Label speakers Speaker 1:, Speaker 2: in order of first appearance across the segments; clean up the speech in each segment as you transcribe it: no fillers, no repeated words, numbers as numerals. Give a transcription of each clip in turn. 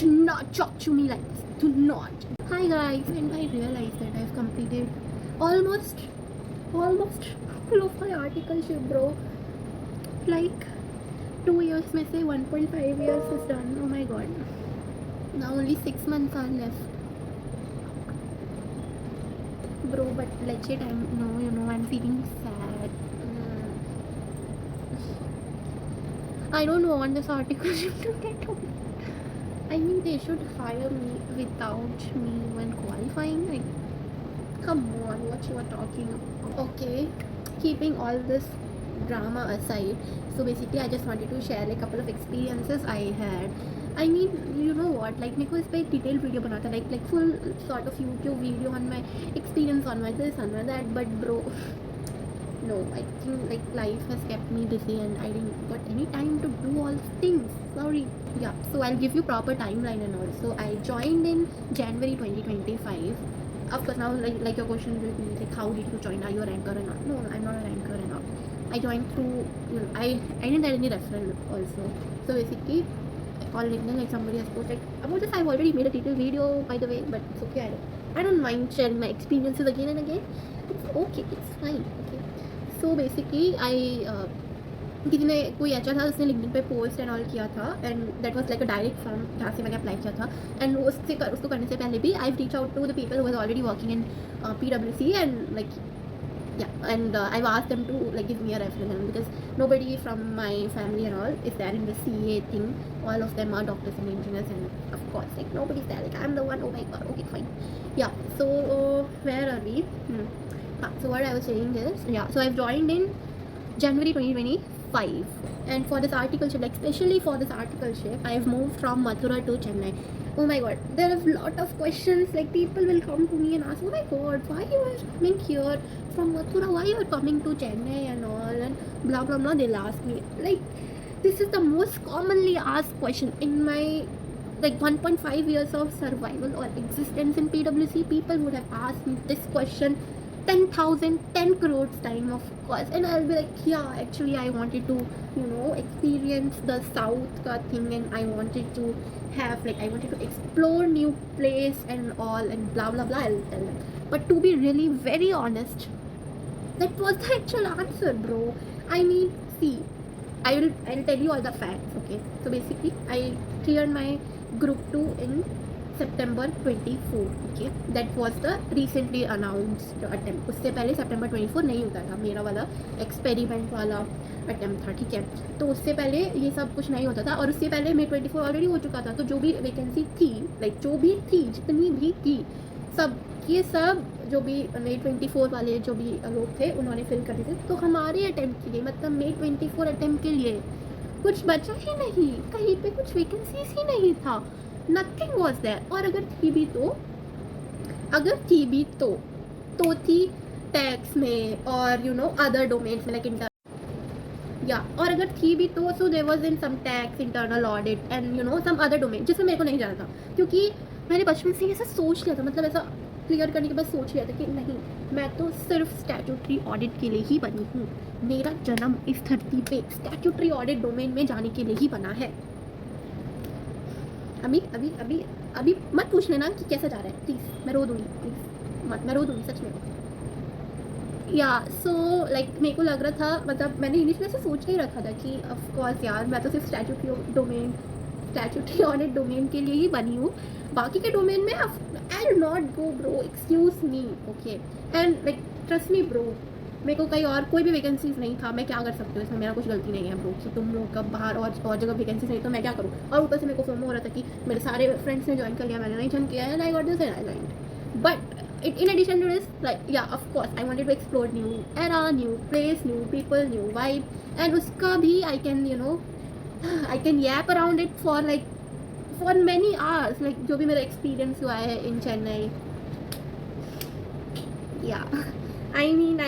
Speaker 1: should not talk to me like this. Do not. Hi guys, and I realized that I've completed almost all of my articleship, bro. Like 2 years में से 1.5 years is done. Oh my god. Now only 6 months are left. Bro, but legit, I'm feeling sad. I don't want this articleship to get over. I mean, they should hire me without me even qualifying. Like, come on, what you are talking about? Okay, keeping all this drama aside, so basically, I just wanted to share like a couple of experiences I had. I mean, you know what? Like, मेरे को इस पे एक detailed video बना था, like full sort of YouTube video on my experience, on my this, on my that. But bro, no, I think like life has kept me busy and I didn't got any time to do all things. Sorry. Yeah, so I'll give you proper timeline and all. So I joined in January 2025. Of course, now like your question will be like, how did you join? Are you a ranker or not? No, I'm not a ranker and all. I joined through, I didn't have any referral also. So basically, on LinkedIn, like somebody has posted about this. I've already made a detailed video, by the way, but it's okay. I don't mind sharing my experiences again and again. It's okay. It's fine. Okay. So basically, किसी ने कोई HR था उसने LinkedIn पे post and all किया था and that was like a direct form जहाँ से मैंने अप्लाई किया था एंड उसको करने से पहले भी I reach out to the people who was already working in PwC and like yeah, and I've asked them to like give me a reference because nobody from my family and all is there in the CA thing. All of them are doctors and engineers, and of course like nobody's there, like I'm the one. Oh my god. Okay, fine. Yeah, so where are we? So what I was saying is, yeah, so I've joined in January 2025, and for this articleship, like especially for this articleship, I've moved from Mathura to Chennai. Oh my god, there are a lot of questions, like people will come to me and ask, oh my god, why you are coming here from Mathura, why you are coming to Chennai and all, and blah blah blah. They'll ask me, like, this is the most commonly asked question in my like 1.5 years of survival or existence in PwC. People would have asked me this question 10,000, 10 crores time, of course, and I'll be like, yeah, actually I wanted to, experience the south ka thing, and I wanted to have like, I wanted to explore new place and all, and blah blah blah. I'll tell them, but to be really very honest, that was the actual answer, bro. I mean, see, I'll tell you all the facts. Okay, so basically I cleared my group 2 in September 24. Okay, that was the recently announced attempt. उससे पहले September 24 नहीं होता था, मेरा वाला experiment वाला attempt था. ठीक है, तो उससे पहले ये सब कुछ नहीं होता था, और उससे पहले May 24 ऑलरेडी हो चुका था. तो जो भी वैकेंसी थी, लाइक जो भी थी, जितनी भी थी, सब ये सब जो भी May 24 वाले जो भी लोग थे उन्होंने फिल कर दिए थे. तो हमारे अटेम्प्ट के लिए, मतलब May 24 अटेम्प्ट के लिए कुछ बचा ही नहीं, कहीं पे कुछ वैकेंसीज ही नहीं था. Nothing was there. और अगर थी भी तो थी टैक्स में और अदर डोमेन्स में, लाइक इंटर, या और अगर थी भी तो so there was in some tax, internal audit and some other domain जिसमें मेरे को नहीं जाना था, क्योंकि मैंने बचपन से ऐसा सोच लिया था, मतलब ऐसा क्लियर करने के बाद सोच लिया था कि नहीं, मैं तो सिर्फ स्टैट्यूटरी ऑडिट के लिए ही बनी हूँ. मेरा जन्म इस धरती पे स्टैट्यूटरी ऑडिट डोमेन में जाने के लिए ही बना है. अभी मत पूछ लेना कि कैसा जा रहा है, प्लीज़. मैं रो दूँगी, प्लीज़ मत, मैं रो दूँगी सच में. या सो लाइक मेरे को लग रहा था, मतलब मैंने इनिशियली से सोच ही रखा था कि ऑफ कोर्स यार, मैं तो सिर्फ स्टैट्यूटरी ऑडिट डोमेन के लिए ही बनी हूँ. बाकी के डोमेन में I will not go, bro. Excuse me. Okay, and like trust me bro, मेरे को कहीं और कोई भी वैकेंसीज नहीं था. मैं क्या कर सकती हूँ इसमें, मेरा कुछ गलती नहीं है ब्रो, कि तुम लोग का बाहर और जगह वैकेंसीज नहीं तो मैं क्या करूँ. और ऊपर से मेरे को फोमो हो रहा था कि मेरे सारे फ्रेंड्स ने ज्वाइन कर लिया, मैंने नहीं ज्वाइन किया है, and I got this and I joined. But in addition to this, like yeah, of course I wanted to explore new era, new place, new people, new vibe, and uska bhi I can I can yap around it for many hours, like jo bhi mera experience hua hai in Chennai. Yeah, I mean, I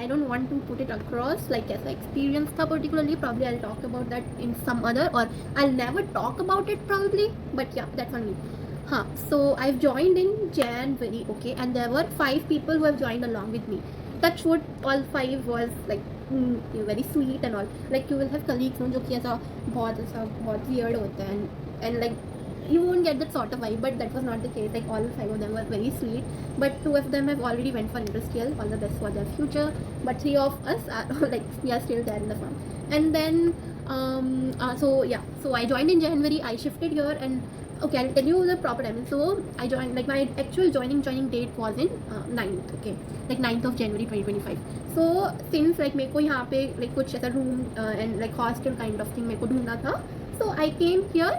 Speaker 1: don't want to put it across like as an experience tha particularly. Probably I'll talk about that in some other, or I'll never talk about it probably, but yeah, that's on me. So I've joined in January, okay, and there were 5 people who have joined along with me. Touch wood, all 5 was like very sweet and all. Like you will have colleagues जो कि ऐसा बहुत weird होते हैं, and like you won't get that sort of vibe, but that was not the case. Like all 5 of them were very sweet, but 2 of them have already went for industrial. All the best for their future. But 3 of us are like we are still there in the farm. And then so yeah, so I joined in January. I shifted here, and okay, I'll tell you the proper timing. So I joined, like my actual joining date was in 9th, okay, like 9th of January 2025. So since like मेरे को यहाँ पे like कुछ ऐसा room and like hostel kind of thing मेरे को ढूंढना था, so I came here.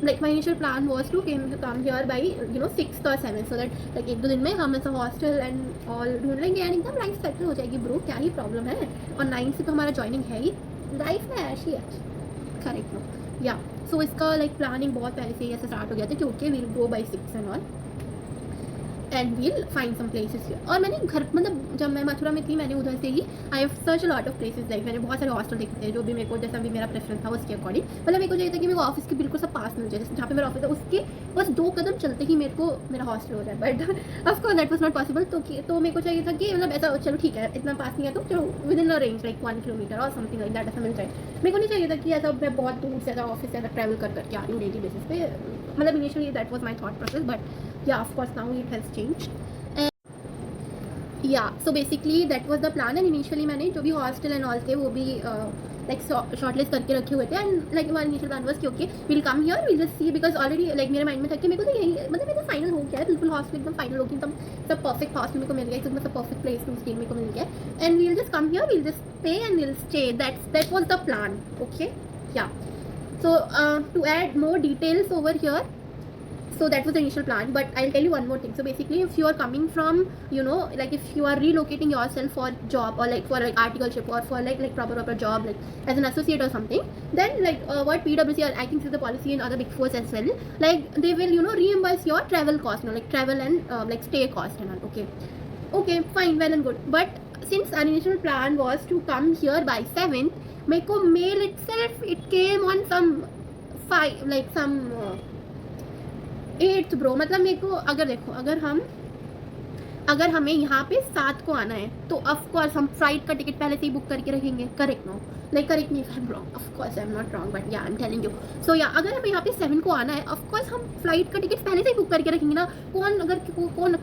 Speaker 1: Like my initial plan was to come here by 6th or 7th, so that like एक दो दिन में हम ऐसा hostel and all ढूंढ लेंगे and एकदम लाइफ सेटल हो जाएगी ब्रो, क्या ही प्रॉब्लम है. और 9 से तो हमारा ज्वाइनिंग है ही, लाइफ में ऐसी है. करेक्ट नो या. सो इसका लाइक प्लानिंग बहुत पहले से ही ऐसे स्टार्ट हो गया था कि okay we'll go by 6 and all and we'll find some places here. और मैंने घर मतलब जब मैं मथुरा में थी मैंने उधर से ही I have search a lot of places. Like मैंने बहुत सारे हॉस्टल देखे थे जो भी मेरे को जैसा भी मेरा प्रेफरेंस था उसके अकॉर्डिंग. मतलब मेरे को चाहिए था कि मेरे को ऑफिस के बिल्कुल सब पास मिल जाए, जैसे जहाँ पे मेरा ऑफिस है उसके बस 2 कदम चलते ही मेरे को मेरा हॉस्टल हो जाए. But of course that was not possible. तो मेरे को चाहिए था कि मतलब ऐसा चलो ठीक है इतना पास नहीं है तो चलो with in a range like 1 kilometre और समथिंग लाइक दैट ऐसा मिल जाए. मेरे को नहीं चाहिए था कि ऐसा मैं बहुत दूर से ऐसा ऑफिस से ऐसा ट्रैवल कर करके आ रही हूँ डेली बेसिस पे. मतलब initially that was my thought process, but yeah of course now it has changed. Yeah so basically that was the plan. And initially मैंने जो भी हॉस्टल एंड ऑल थे वो भी लाइक शॉर्टलिस्ट करके रखे हुए थे. एंड लाइक हमारा इनिशियल प्लान वाज कि okay will come here will just see, because already like मेरे माइंड में था कि मेरे को तो यही मतलब मेरा फाइनल हो गया है बिल्कुल. हॉस्टल एकदम फाइनल हो गया, एकदम सब परफेक्ट हॉस्टल मेरे को मिल गया, एकदम सब परफेक्ट प्लेस मेरे को मिल गया. And we'll just come here, we'll just pay and we'll stay. That was the plan. Okay yeah. So to add more details over here, so that was the initial plan, but I'll tell you one more thing. So basically if you are coming from like if you are relocating yourself for job or like for like articleship or for like proper job like as an associate or something, then like what PwC or I think is the policy in other big fours as well, like they will reimburse your travel cost, like travel and like stay cost and all. Okay fine, well and good. But since our initial plan was to come here by 7th, मेरे को mail itself it came on some 5 like some 8th bro. मतलब मेरे को अगर देखो अगर हमें यहाँ पे 7 को आना है तो ऑफकोर्स हम फ्लाइट का टिकट पहले से ही बुक करके रखेंगे. Correct know like correct me if I am wrong, of course I am not wrong but या आई एम टेलिंग यू. सो या अगर हमें यहाँ पे 7 को आना है ऑफकोर्स हम फ्लाइट का टिकट पहले से ही बुक करके रखेंगे ना.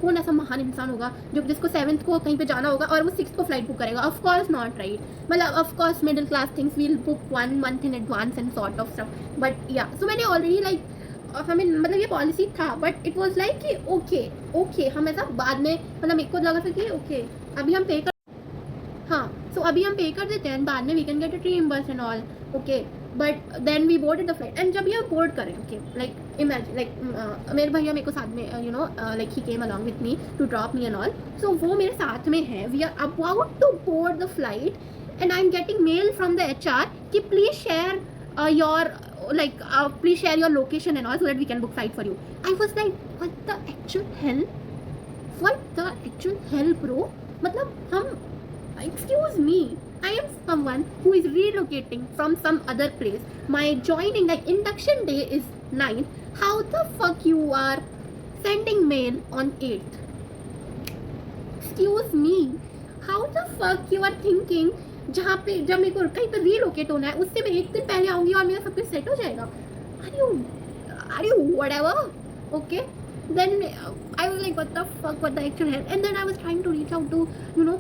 Speaker 1: कौन ऐसा महान इंसान होगा जो जिसको 7th को कहीं पे जाना होगा और वो 6th को फ्लाइट बुक करेगा. Of course not right. मतलब of course middle class things will book 1 month in advance and sort of stuff. But yeah so मैंने ऑलरेडी लाइक हमें मतलब ये पॉलिसी था, बट इट वाज लाइक कि ओके हम ऐसा बाद में मतलब मेरे को लगा था कि ओके अभी हम पे कर अभी हम पे कर देते हैं बाद में we can get it reimburse and all. Okay but then we boarded the flight. And जब ये बोर्ड करें ओके लाइक इमेजिन लाइक मेरे भैया मेरे को साथ में लाइक ही came along with me to drop me and all. So वो मेरे साथ में है. We are about to board the flight and I am getting mail from the HR कि please share your please share your location and all so that we can book flight for you. I was like what the actual hell bro. मतलब हम excuse me, I am someone who is relocating from some other place. My joining like induction day is 9th. How the fuck you are sending mail on 8th? Excuse me, how the fuck you are thinking जहाँ पे जब मेरे को कहीं पर relocate होना है उससे मैं 1 दिन पहले आऊँगी और मेरा सब कुछ सेट हो जाएगा. Are you whatever? Okay. Then I was like what the actual hell. And then I was trying to reach out to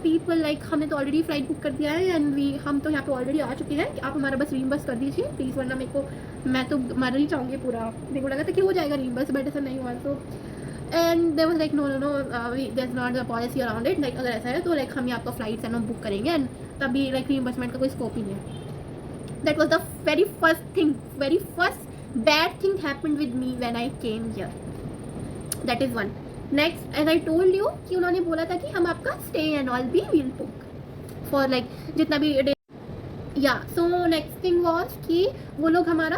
Speaker 1: people like हमने तो ऑलरेडी फ्लाइट बुक कर दिया है and हम तो यहाँ पे ऑलरेडी आ चुके हैं, आप हमारा बस रीइंबर्स कर दीजिए प्लीज़, वरना मैं तो मर ही चाहूँगी पूरा. मेरे को लगा था कि हो जाएगा रीइंबर्स बट ऐसा नहीं हुआ. तो and they was like no there is not the policy around it. Like अगर ऐसा है तो लाइक हम ही आपका फ्लाइट्स एंड बुक करेंगे एंड तभी लाइक रीइंबर्समेंट का कोई स्कोप ही नहीं है. That was the very first bad thing happened with me when I came here. That is one. Next as I told you कि उन्होंने बोला था कि हम आपका स्टे एंड ऑल भी विल बुक फॉर लाइक जितना भी डे. या सो नेक्स्ट थिंग वॉज कि वो लोग हमारा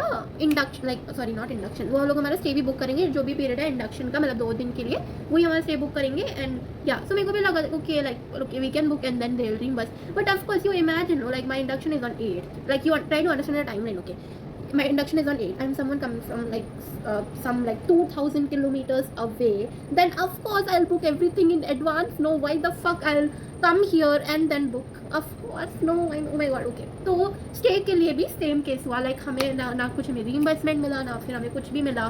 Speaker 1: वो लोग हमारा स्टे भी बुक करेंगे जो भी पीरियड है इंडक्शन का, मतलब 2 दिन के लिए वही हमारा स्टे बुक करेंगे. एंड या सो मेरे को भी लगा okay like okay we can book and then they will reimburse. But of course you imagine like my induction is on 8th. Like you try to understand the timeline. Okay my induction is on 8th. I'm someone coming from some 2,000 kilometers away. Then of course I'll book everything in advance. No, why the fuck I'll come here and then book? Of course no. Oh my god. Okay, तो stay के लिए भी same case हुआ. Like हमें ना कुछ हमें reimbursement मिला ना फिर हमें कुछ भी मिला.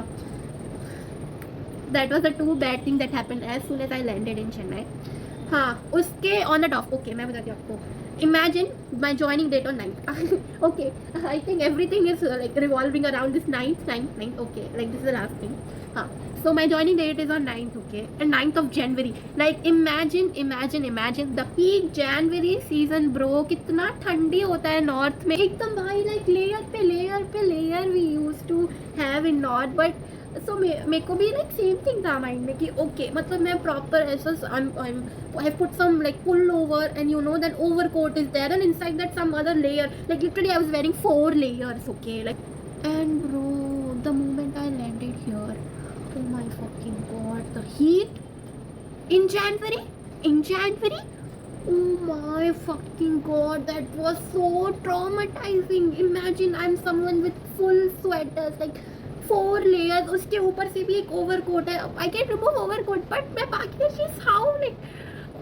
Speaker 1: That was the two bad things that happened as soon as I landed in Chennai. हाँ उसके ऑन द टॉप ओके मैं बताती हूँ आपको. Imagine my joining date on 9th. Okay, I think everything is like revolving around this 9th. Okay, like this is the last thing. हाँ, so my joining date is on 9th. Okay, and 9th of January. Like imagine the peak January season bro. कितना ठंडी होता है north में एकदम भाई. Like layer पे layer we used to have in north, but सो मेरे को भी लाइक सेम थिंग था माइंड में कि ओके मतलब मैं प्रॉपर ऐसा I have put some like pullover and you know that overcoat is there and inside that some other layer, like literally I was wearing 4 layers. Okay, like, and bro, the moment I landed here, oh my fucking god, the heat in January, oh my fucking god, that was so traumatizing. Imagine I'm someone with full sweaters, like 4 layers, उसके ऊपर से भी एक overcoat है. I can remove overcoat but मैं बाकी चीज how like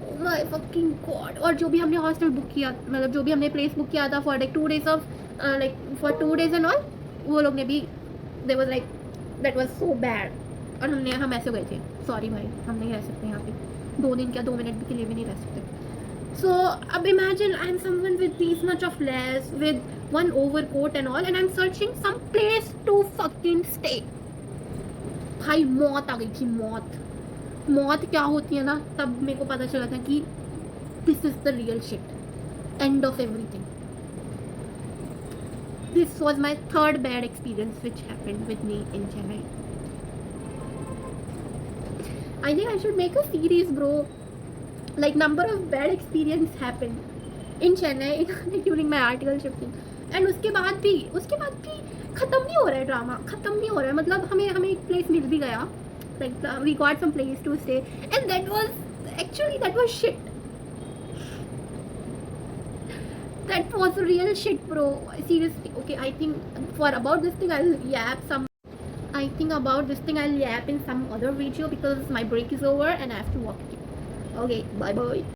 Speaker 1: oh my fucking god. और जो भी हमने हॉस्टल बुक किया, मतलब जो भी हमने प्लेस बुक किया था for like 2 days of like for 2 days and all, वो लोग ने भी दे was like that was so bad. और हम ऐसे गए थे, सॉरी भाई हम नहीं रह सकते यहाँ पे 2 दिन क्या 2 मिनट के लिए भी नहीं रह सकते. So अब imagine I'm someone with this much of layers, with one overcoat and all, and I'm searching some place to fucking stay. भाई मौत आ गई थी. मौत क्या होती है ना, तब मेरे को पता चला था कि this is the real shit, end of everything. This was my third bad experience which happened with me in Chennai. I think I should make a series bro, like number of bad experience happened in Chennai during my article shifting. And उसके बाद भी ख़त्म नहीं हो रहा है drama, ख़त्म नहीं हो रहा है. मतलब हमें एक प्लेस मिल भी गया, like we got some place to stay, and that was shit. That was real shit bro, seriously. Okay, I think about this thing I'll yap in some other video because my break is over and I have to walk again. Okay, bye bye.